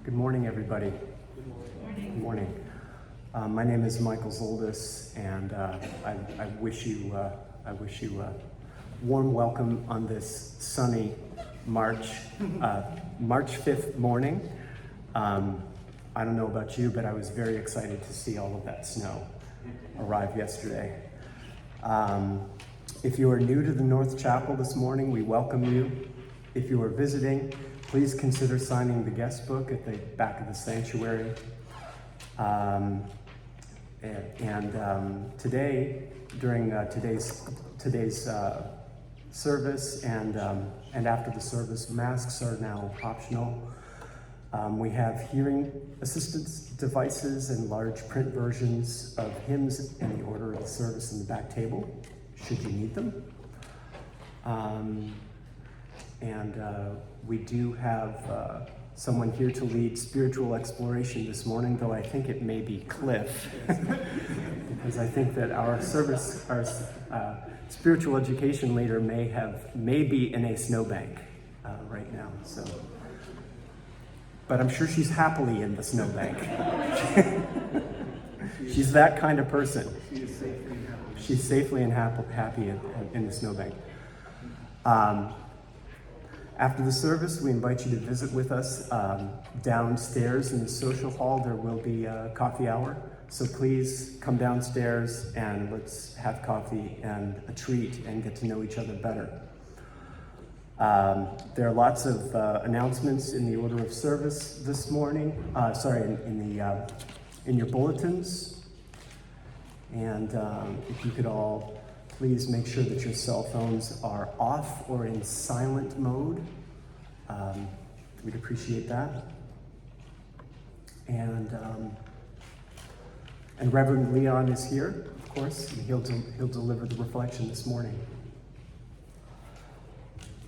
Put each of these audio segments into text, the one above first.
Good morning, everybody. Good morning. My name is Michael Zsoldos, and I wish you a warm welcome on this sunny March 5th morning. I don't know about you, but I was very excited to see all of that snow arrive yesterday. If you are new to the North Chapel this morning, we welcome you. If you are visiting, please consider signing the guest book at the back of the sanctuary. Today, during today's service and after the service, masks are now optional. We have hearing assistance devices and large print versions of hymns in the order of the service in the back table, should you need them. We do have someone here to lead spiritual exploration this morning, though I think it may be Cliff, because I think that our spiritual education leader may be in a snowbank right now. So, but I'm sure she's happily in the snowbank. She's that kind of person. She's safely and happy in the snowbank. After the service, we invite you to visit with us downstairs in the social hall. There will be a coffee hour, so please come downstairs and let's have coffee and a treat and get to know each other better. There are lots of announcements in the order of service this morning. In your bulletins, and if you could all please make sure that your cell phones are off or in silent mode. We'd appreciate that. And Reverend Leon is here, of course, and he'll deliver the reflection this morning.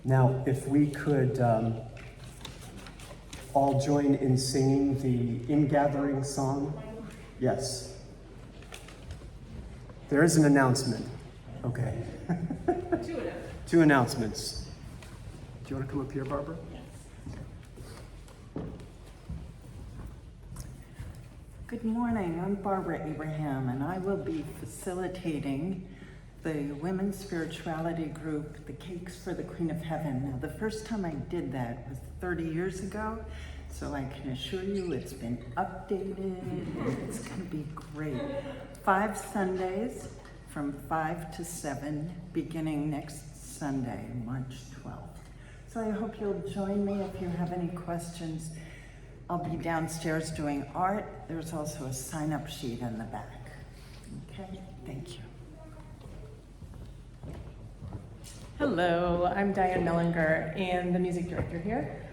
Now, if we could all join in singing the ingathering song. Yes. There is an announcement. Okay. Two announcements. Do you want to come up here, Barbara? Yes. Good morning. I'm Barbara Abraham, and I will be facilitating the Women's Spirituality Group, the Cakes for the Queen of Heaven. Now, the first time I did that was 30 years ago, so I can assure you it's been updated, and it's going to be great. 5 Sundays, from 5 to 7, beginning next Sunday, March 12th. So I hope you'll join me if you have any questions. I'll be downstairs doing art. There's also a sign-up sheet in the back. Okay, thank you. Hello, I'm Diane Mellinger and the music director here.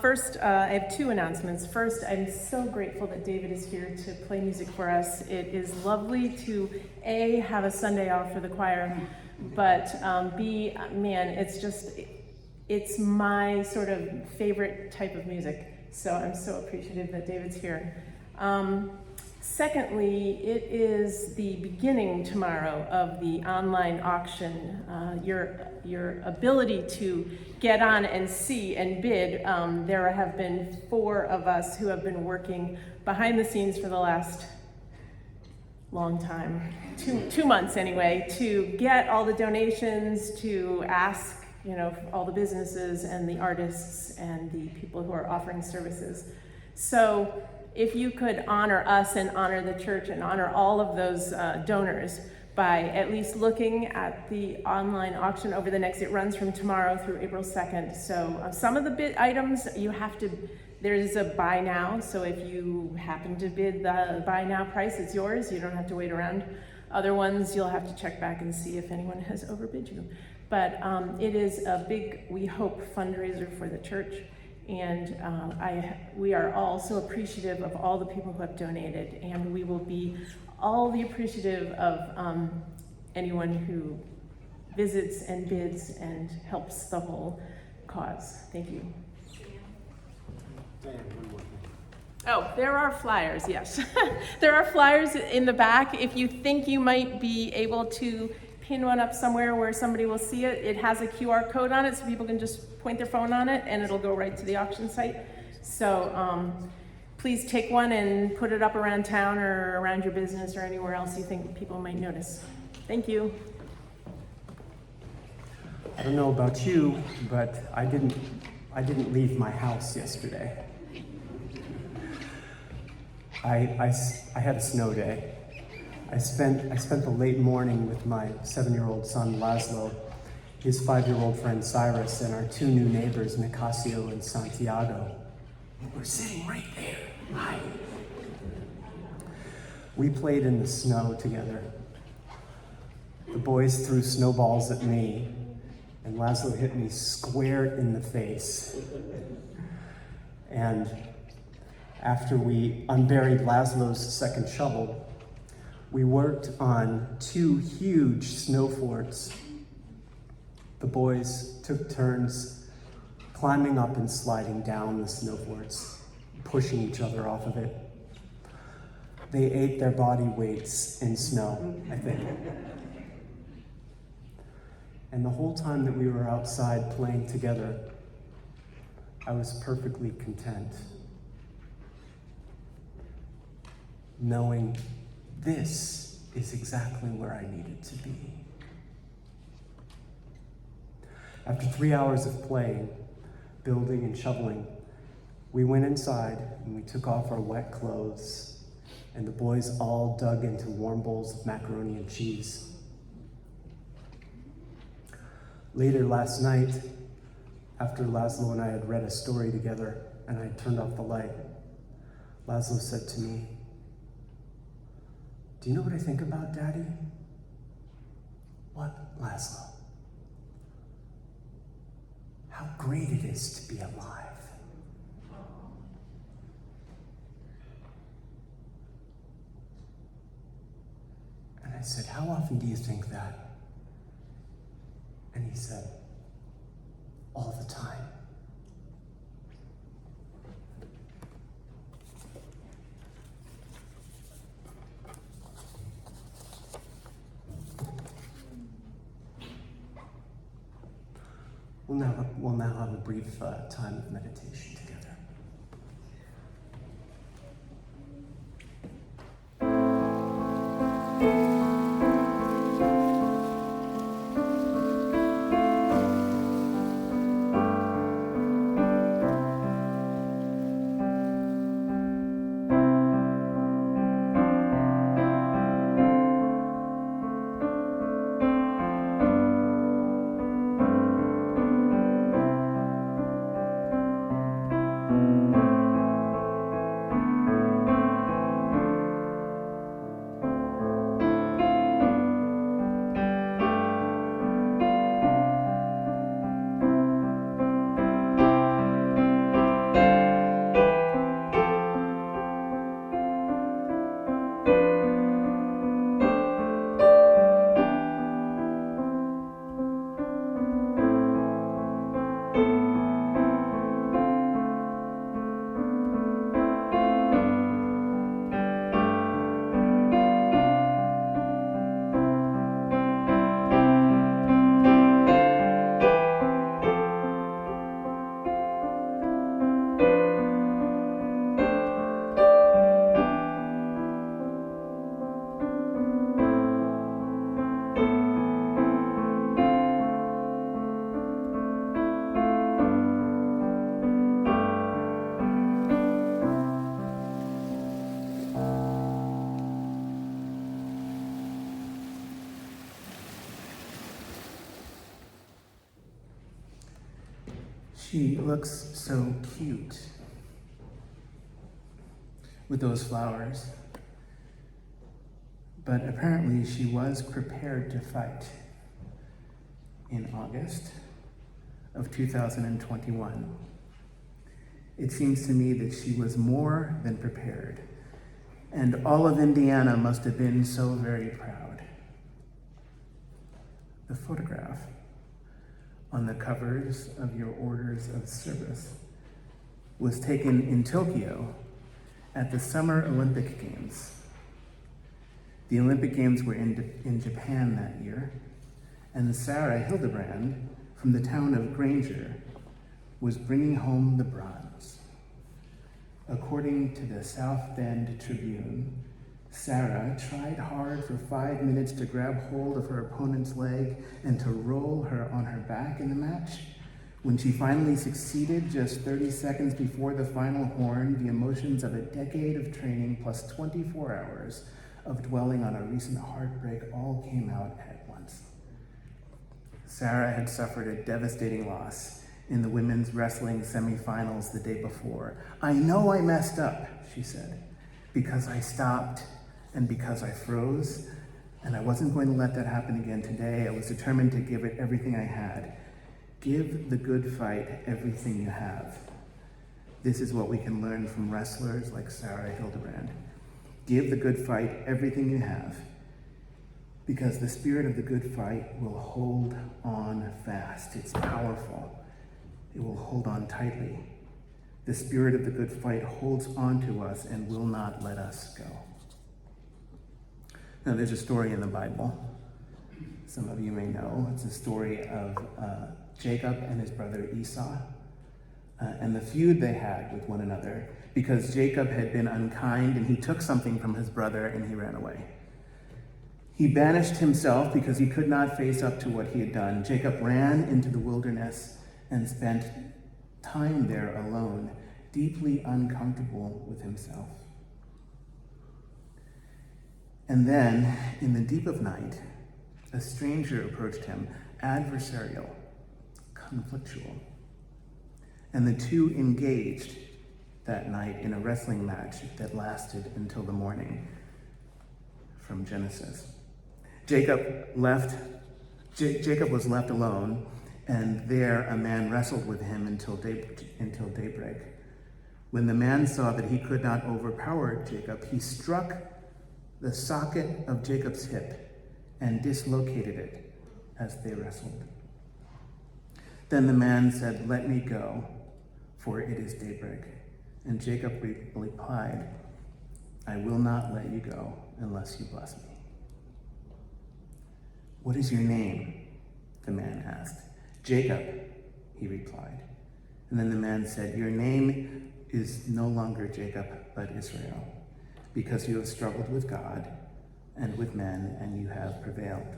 First, I have 2 announcements. First, I'm so grateful that David is here to play music for us. It is lovely to A, have a Sunday off for the choir, but B, man, it's my sort of favorite type of music. So I'm so appreciative that David's here. Secondly, it is the beginning tomorrow of the online auction. Your ability to get on and see and bid. There have been 4 of us who have been working behind the scenes for the last long time, two months anyway, to get all the donations, to ask, all the businesses and the artists and the people who are offering services. So if you could honor us and honor the church and honor all of those donors by at least looking at the online auction over the next, it runs from tomorrow through April 2nd. So some of the bid items there's a buy now. So if you happen to bid the buy now price, it's yours. You don't have to wait around. Other ones, you'll have to check back and see if anyone has overbid you. But it is a big, we hope, fundraiser for the church. And we are all so appreciative of all the people who have donated, and we will be all the appreciative of anyone who visits and bids and helps the whole cause. Thank you. Oh, there are flyers, yes. There are flyers in the back. If you think you might be able to pin one up somewhere where somebody will see it, it has a QR code on it, so people can just point their phone on it and it'll go right to the auction site. So please take one and put it up around town or around your business or anywhere else you think people might notice. Thank you. I don't know about you, but I didn't leave my house yesterday. I had a snow day. I spent the late morning with my 7-year-old son Laszlo, his 5-year-old friend Cyrus, and our 2 new neighbors Nicasio and Santiago. We're sitting right there. Hi. We played in the snow together. The boys threw snowballs at me, and Laszlo hit me square in the face. And after we unburied Laszlo's second shovel, we worked on 2 huge snow forts. The boys took turns climbing up and sliding down the snow forts, pushing each other off of it. They ate their body weights in snow, I think. And the whole time that we were outside playing together, I was perfectly content, knowing this is exactly where I needed to be. After 3 hours of playing, building and shoveling, we went inside and we took off our wet clothes, and the boys all dug into warm bowls of macaroni and cheese. Later last night, after Laszlo and I had read a story together and I had turned off the light, Laszlo said to me, "Do you know what I think about Daddy?" "What, Laszlo?" "How great it is to be alive." And I said, "How often do you think that?" And he said, "All the time." We'll now have a brief time of meditation together. She looks so cute with those flowers, but apparently she was prepared to fight in August of 2021. It seems to me that she was more than prepared, and all of Indiana must have been so very proud. The photograph on the covers of your orders of service was taken in Tokyo at the Summer Olympic Games. The Olympic Games were in Japan that year, and Sarah Hildebrand from the town of Granger was bringing home the bronze. According to the South Bend Tribune, Sarah tried hard for 5 minutes to grab hold of her opponent's leg and to roll her on her back in the match. When she finally succeeded, just 30 seconds before the final horn, the emotions of a decade of training plus 24 hours of dwelling on a recent heartbreak all came out at once. Sarah had suffered a devastating loss in the women's wrestling semifinals the day before. "I know I messed up," she said, "because I stopped and because I froze, and I wasn't going to let that happen again today. I was determined to give it everything I had. Give the good fight everything you have." This is what we can learn from wrestlers like Sarah Hildebrand. Give the good fight everything you have, because the spirit of the good fight will hold on fast. It's powerful. It will hold on tightly. The spirit of the good fight holds on to us and will not let us go. Now, there's a story in the Bible. Some of you may know. It's a story of Jacob and his brother Esau, and the feud they had with one another because Jacob had been unkind and he took something from his brother and he ran away. He banished himself because he could not face up to what he had done. Jacob ran into the wilderness and spent time there alone, deeply uncomfortable with himself. And then, in the deep of night, a stranger approached him, adversarial, conflictual. And the two engaged that night in a wrestling match that lasted until the morning, from Genesis. Jacob was left alone, and there a man wrestled with him until daybreak. When the man saw that he could not overpower Jacob, he struck the socket of Jacob's hip and dislocated it as they wrestled. Then the man said, "Let me go, for it is daybreak." And Jacob replied, "I will not let you go unless you bless me." "What is your name?" the man asked. "Jacob," he replied. And then the man said, "Your name is no longer Jacob, but Israel, because you have struggled with God and with men, and you have prevailed."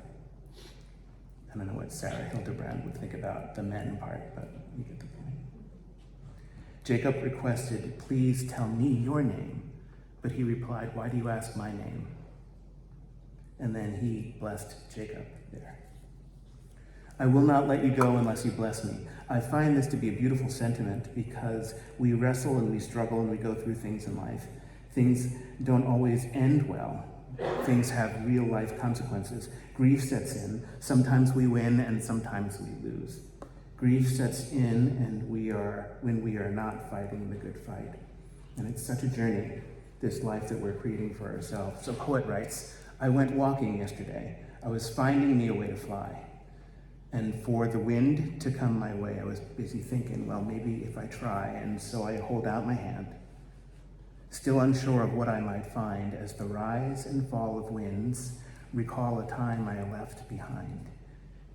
I don't know what Sarah Hildebrand would think about the men part, but you get the point. Jacob requested, "Please tell me your name." But he replied, "Why do you ask my name?" And then he blessed Jacob there. "I will not let you go unless you bless me." I find this to be a beautiful sentiment because we wrestle and we struggle and we go through things in life. Things don't always end well. Things have real life consequences. Grief sets in. Sometimes we win and sometimes we lose. Grief sets in and when we are not fighting the good fight. And it's such a journey, this life that we're creating for ourselves. A poet writes, "I went walking yesterday. I was finding me a way to fly. And for the wind to come my way, I was busy thinking, well, maybe if I try, and so I hold out my hand, still unsure of what I might find as the rise and fall of winds recall a time I left behind,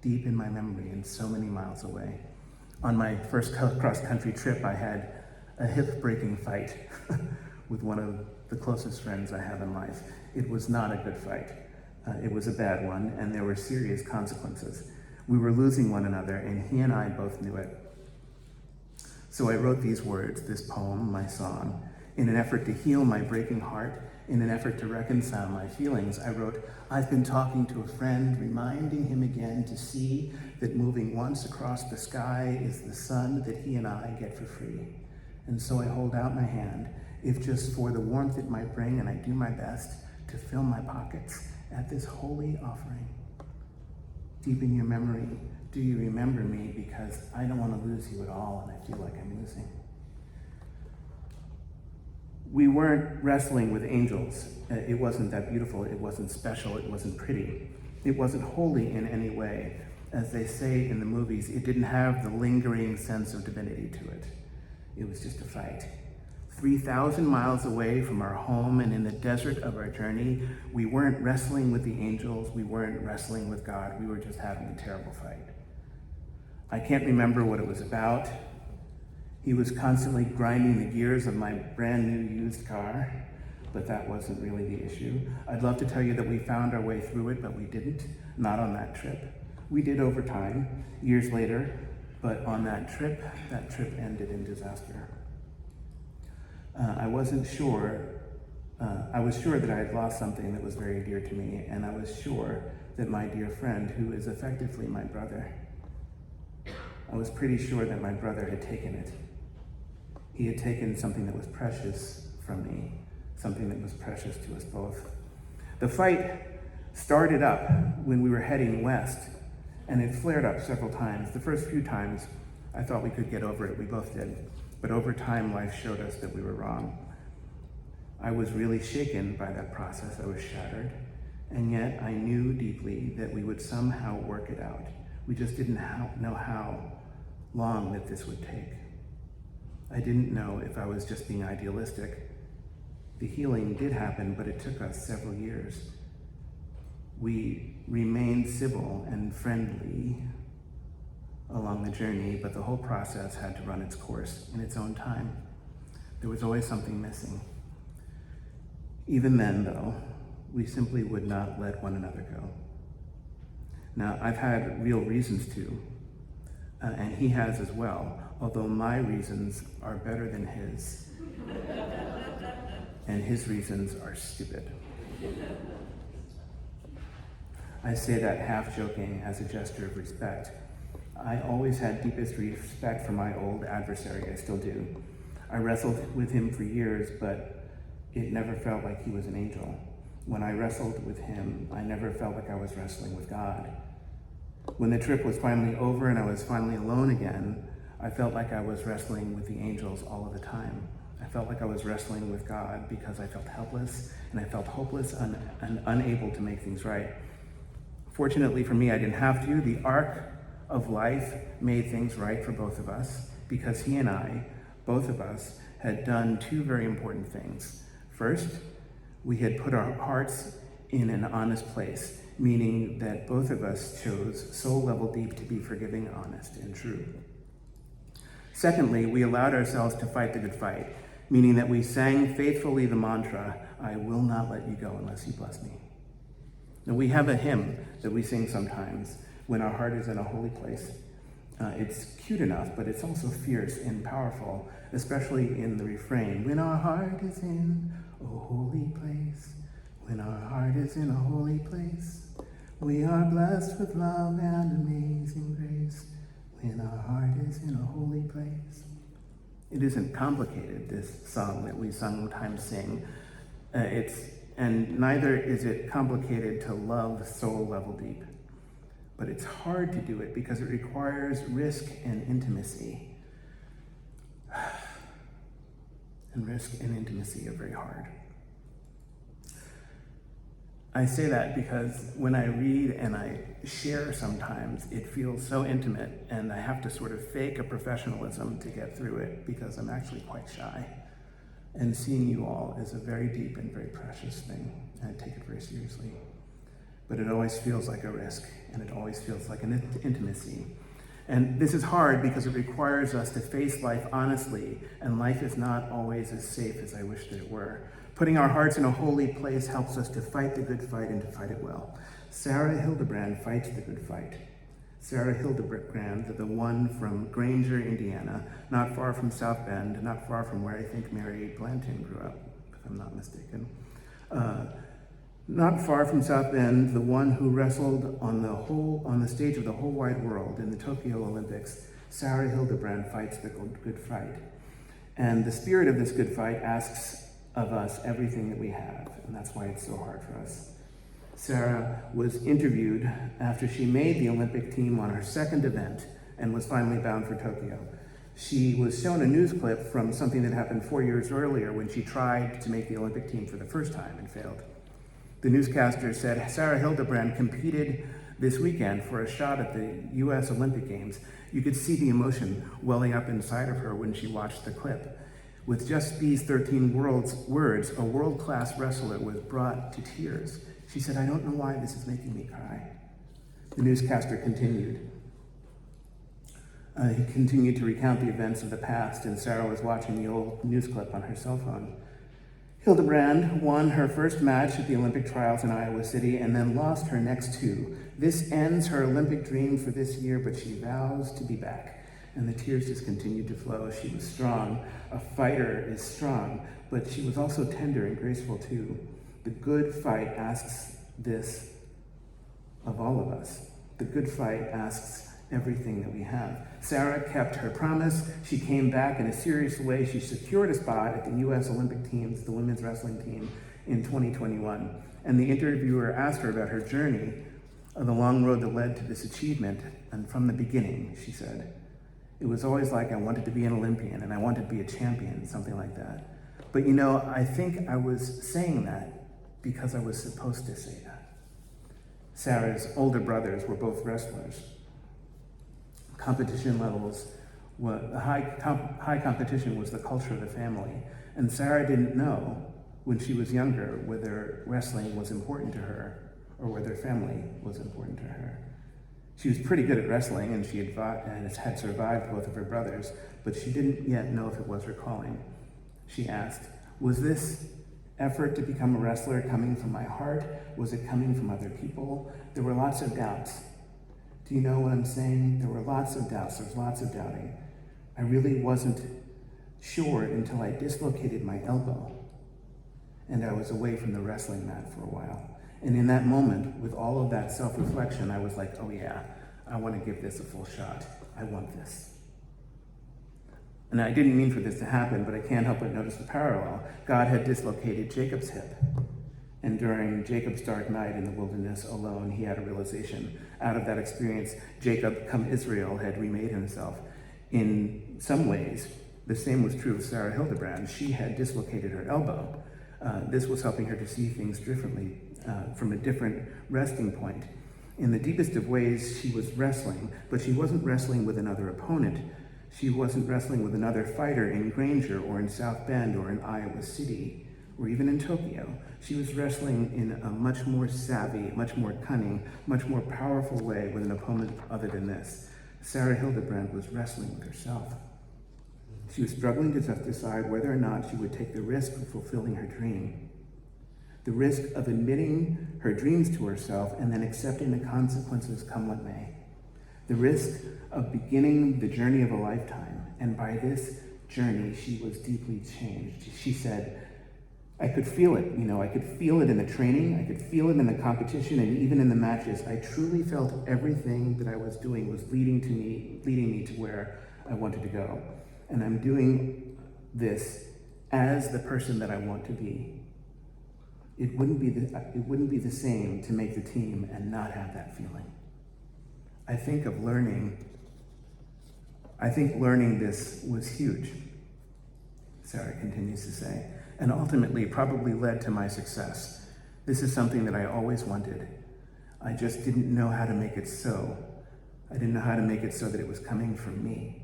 deep in my memory and so many miles away. On my first cross-country trip, I had a hip-breaking fight with one of the closest friends I have in life. It was not a good fight. It was a bad one, and there were serious consequences. We were losing one another, and he and I both knew it. So I wrote these words, this poem, my song, in an effort to heal my breaking heart, in an effort to reconcile my feelings. I wrote, "I've been talking to a friend, reminding him again to see that moving once across the sky is the sun that he and I get for free. And so I hold out my hand, if just for the warmth it might bring, and I do my best to fill my pockets at this holy offering. Deep in your memory, do you remember me? Because I don't want to lose you at all, and I feel like I'm losing." We weren't wrestling with angels. It wasn't that beautiful. It wasn't special. It wasn't pretty. It wasn't holy in any way. As they say in the movies, it didn't have the lingering sense of divinity to it. It was just a fight. 3,000 miles away from our home and in the desert of our journey, we weren't wrestling with the angels. We weren't wrestling with God. We were just having a terrible fight. I can't remember what it was about. He was constantly grinding the gears of my brand new used car, but that wasn't really the issue. I'd love to tell you that we found our way through it, but we didn't. Not on that trip. We did over time, years later, but on that trip ended in disaster. I was sure that I had lost something that was very dear to me, and I was sure that my dear friend, who is effectively my brother, I was pretty sure that my brother had taken it. He had taken something that was precious from me, something that was precious to us both. The fight started up when we were heading west, and it flared up several times. The first few times, I thought we could get over it. We both did. But over time, life showed us that we were wrong. I was really shaken by that process. I was shattered. And yet I knew deeply that we would somehow work it out. We just didn't know how long that this would take. I didn't know if I was just being idealistic. The healing did happen, but it took us several years. We remained civil and friendly along the journey, but the whole process had to run its course in its own time. There was always something missing. Even then, though, we simply would not let one another go. Now, I've had real reasons to, and he has as well, although my reasons are better than his, and his reasons are stupid. I say that half joking as a gesture of respect. I always had deepest respect for my old adversary, I still do. I wrestled with him for years, but it never felt like he was an angel. When I wrestled with him, I never felt like I was wrestling with God. When the trip was finally over and I was finally alone again, I felt like I was wrestling with the angels all of the time. I felt like I was wrestling with God because I felt helpless and I felt hopeless and unable to make things right. Fortunately for me, I didn't have to. The arc of life made things right for both of us because he and I, both of us, had done two very important things. First, we had put our hearts in an honest place, meaning that both of us chose soul level deep to be forgiving, honest, and true. Secondly, we allowed ourselves to fight the good fight, meaning that we sang faithfully the mantra, I will not let you go unless you bless me. Now, we have a hymn that we sing sometimes when our heart is in a holy place. It's cute enough, but it's also fierce and powerful, especially in the refrain. When our heart is in a holy place, when our heart is in a holy place, we are blessed with love and amazing grace. When our heart is in a holy place. It isn't complicated, this song that we sometimes sing. And neither is it complicated to love soul level deep. But it's hard to do it because it requires risk and intimacy. And risk and intimacy are very hard. I say that because when I read and I share sometimes, it feels so intimate and I have to sort of fake a professionalism to get through it because I'm actually quite shy. And seeing you all is a very deep and very precious thing, and I take it very seriously. But it always feels like a risk, and it always feels like an intimacy. And this is hard because it requires us to face life honestly, and life is not always as safe as I wish that it were. Putting our hearts in a holy place helps us to fight the good fight and to fight it well. Sarah Hildebrand fights the good fight. Sarah Hildebrand, the one from Granger, Indiana, not far from South Bend, not far from where I think Mary Blanton grew up, if I'm not mistaken. Not far from South Bend, the one who wrestled on the stage of the whole wide world in the Tokyo Olympics, Sarah Hildebrand fights the good fight. And the spirit of this good fight asks of us everything that we have, and that's why it's so hard for us. Sarah was interviewed after she made the Olympic team on her second event and was finally bound for Tokyo. She was shown a news clip from something that happened 4 years earlier when she tried to make the Olympic team for the first time and failed. The newscaster said Sarah Hildebrand competed this weekend for a shot at the US Olympic Games. You could see the emotion welling up inside of her when she watched the clip. With just these 13 words, a world-class wrestler was brought to tears. She said, I don't know why this is making me cry. The newscaster continued. He continued to recount the events of the past, and Sarah was watching the old news clip on her cell phone. Hildebrand won her first match at the Olympic trials in Iowa City and then lost her next two. This ends her Olympic dream for this year, but she vows to be back. And the tears just continued to flow. She was strong. A fighter is strong, but she was also tender and graceful too. The good fight asks this of all of us. The good fight asks everything that we have. Sarah kept her promise. She came back in a serious way. She secured a spot at the U.S. Olympic teams, the women's wrestling team, in 2021. And the interviewer asked her about her journey, the long road that led to this achievement. And from the beginning, she said, it was always like I wanted to be an Olympian and I wanted to be a champion, something like that. But you know, I think I was saying that because I was supposed to say that. Sarah's older brothers were both wrestlers. Competition levels, high competition was the culture of the family. And Sarah didn't know when she was younger whether wrestling was important to her or whether family was important to her. She was pretty good at wrestling and she had survived both of her brothers, but she didn't yet know if it was her calling. She asked, was this effort to become a wrestler coming from my heart? Was it coming from other people? There were lots of doubts. Do you know what I'm saying? There were lots of doubts. There was lots of doubting. I really wasn't sure until I dislocated my elbow and I was away from the wrestling mat for a while. And in that moment, with all of that self-reflection, I was like, oh yeah, I want to give this a full shot. I want this. And I didn't mean for this to happen, but I can't help but notice the parallel. God had dislocated Jacob's hip. And during Jacob's dark night in the wilderness alone, he had a realization. Out of that experience, Jacob, come Israel, had remade himself. In some ways, the same was true of Sarah Hildebrand. She had dislocated her elbow. This was helping her to see things differently, from a different resting point. In the deepest of ways, she was wrestling, but she wasn't wrestling with another opponent. She wasn't wrestling with another fighter in Granger or in South Bend or in Iowa City or even in Tokyo. She was wrestling in a much more savvy, much more cunning, much more powerful way with an opponent other than this. Sarah Hildebrand was wrestling with herself. She was struggling to just decide whether or not she would take the risk of fulfilling her dream. The risk of admitting her dreams to herself and then accepting the consequences come what may. The risk of beginning the journey of a lifetime. And by this journey, she was deeply changed. She said, I could feel it, I could feel it in the training, I could feel it in the competition, and even in the matches. I truly felt everything that I was doing was leading me to where I wanted to go. And I'm doing this as the person that I want to be. It wouldn't be the same to make the team and not have that feeling. I think learning this was huge, Sarah continues to say, and ultimately probably led to my success. This is something that I always wanted. I just didn't know how to make it so. I didn't know how to make it so that it was coming from me.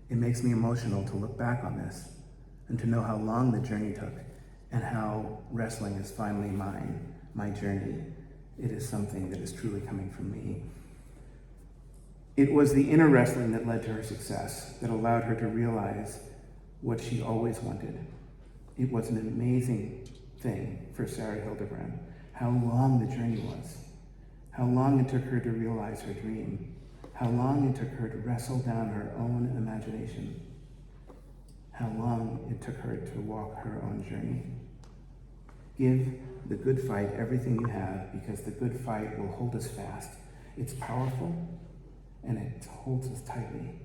It makes me emotional to look back on this and to know how long the journey took and how wrestling is finally mine, my journey. It is something that is truly coming from me. It was the inner wrestling that led to her success, that allowed her to realize what she always wanted. It was an amazing thing for Sarah Hildebrand, how long the journey was, how long it took her to realize her dream, how long it took her to wrestle down her own imagination, how long it took her to walk her own journey. Give the good fight everything you have, because the good fight will hold us fast. It's powerful and it holds us tightly.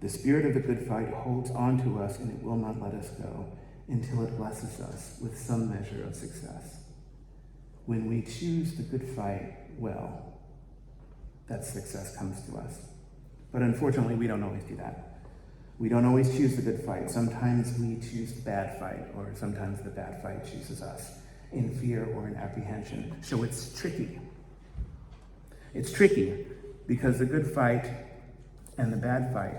The spirit of the good fight holds on to us and it will not let us go until it blesses us with some measure of success. When we choose the good fight well, that success comes to us. But unfortunately, we don't always do that. We don't always choose the good fight. Sometimes we choose the bad fight, or sometimes the bad fight chooses us in fear or in apprehension. So it's tricky. It's tricky because the good fight and the bad fight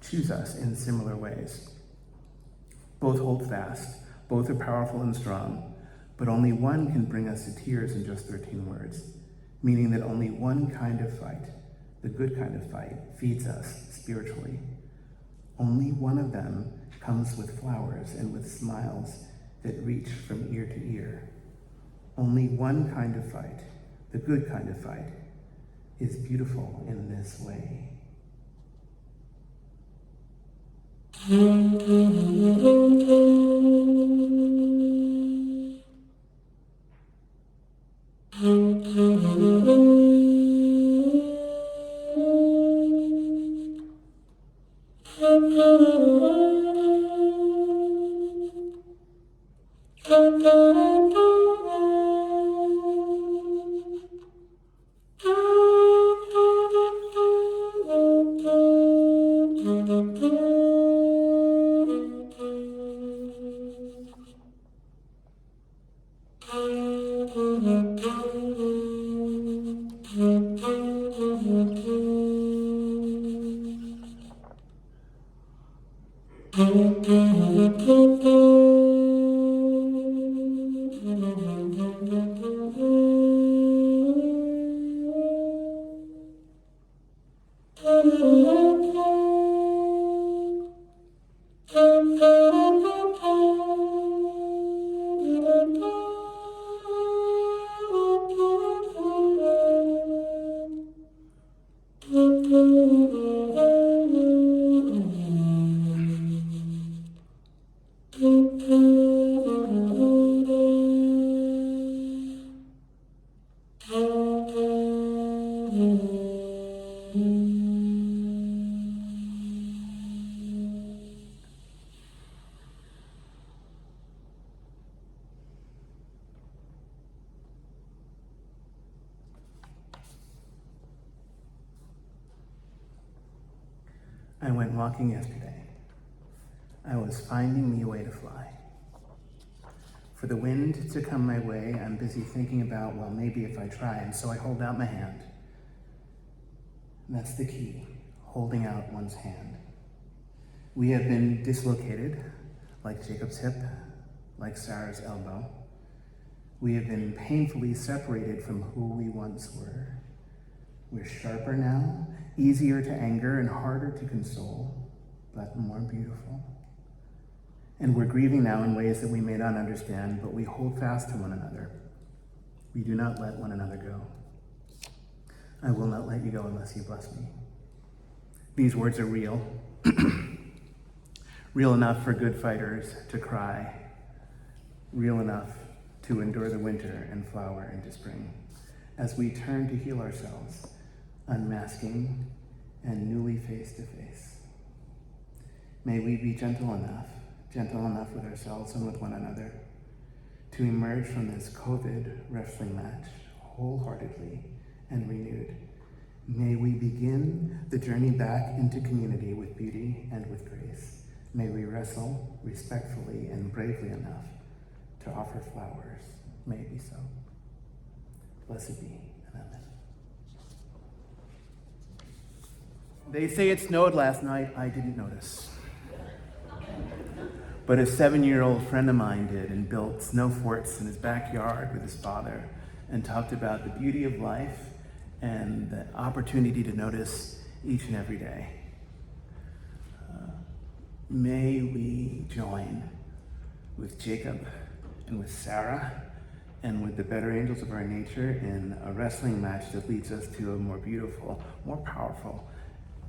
choose us in similar ways. Both hold fast, both are powerful and strong, but only one can bring us to tears in just 13 words, meaning that only one kind of fight, the good kind of fight, feeds us spiritually. Only one of them comes with flowers and with smiles that reach from ear to ear. Only one kind of fight, the good kind of fight, is beautiful in this way. I went walking yesterday. I was finding me a way to fly. For the wind to come my way, I'm busy thinking about, well, maybe if I try, and so I hold out my hand. And that's the key, holding out one's hand. We have been dislocated, like Jacob's hip, like Sarah's elbow. We have been painfully separated from who we once were. We're sharper now, easier to anger and harder to console, but more beautiful. And we're grieving now in ways that we may not understand, but we hold fast to one another. We do not let one another go. I will not let you go unless you bless me. These words are real. Real enough for good fighters to cry. Real enough to endure the winter and flower into spring. As we turn to heal ourselves, unmasking and newly face to face. May we be gentle enough with ourselves and with one another to emerge from this COVID wrestling match wholeheartedly and renewed. May we begin the journey back into community with beauty and with grace. May we wrestle respectfully and bravely enough to offer flowers. May it be so. Blessed be, and amen. They say it snowed last night. I didn't notice. But a 7-year-old friend of mine did and built snow forts in his backyard with his father and talked about the beauty of life and the opportunity to notice each and every day. May we join with Jacob and with Sarah and with the better angels of our nature in a wrestling match that leads us to a more beautiful, more powerful,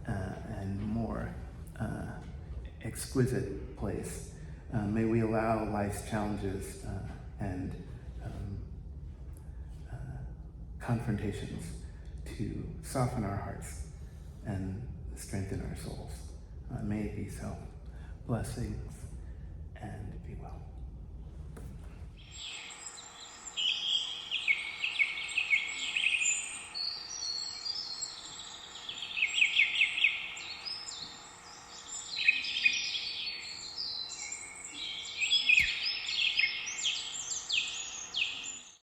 and more exquisite place. May we allow life's challenges and confrontations to soften our hearts and strengthen our souls. May it be so. Blessings and be well.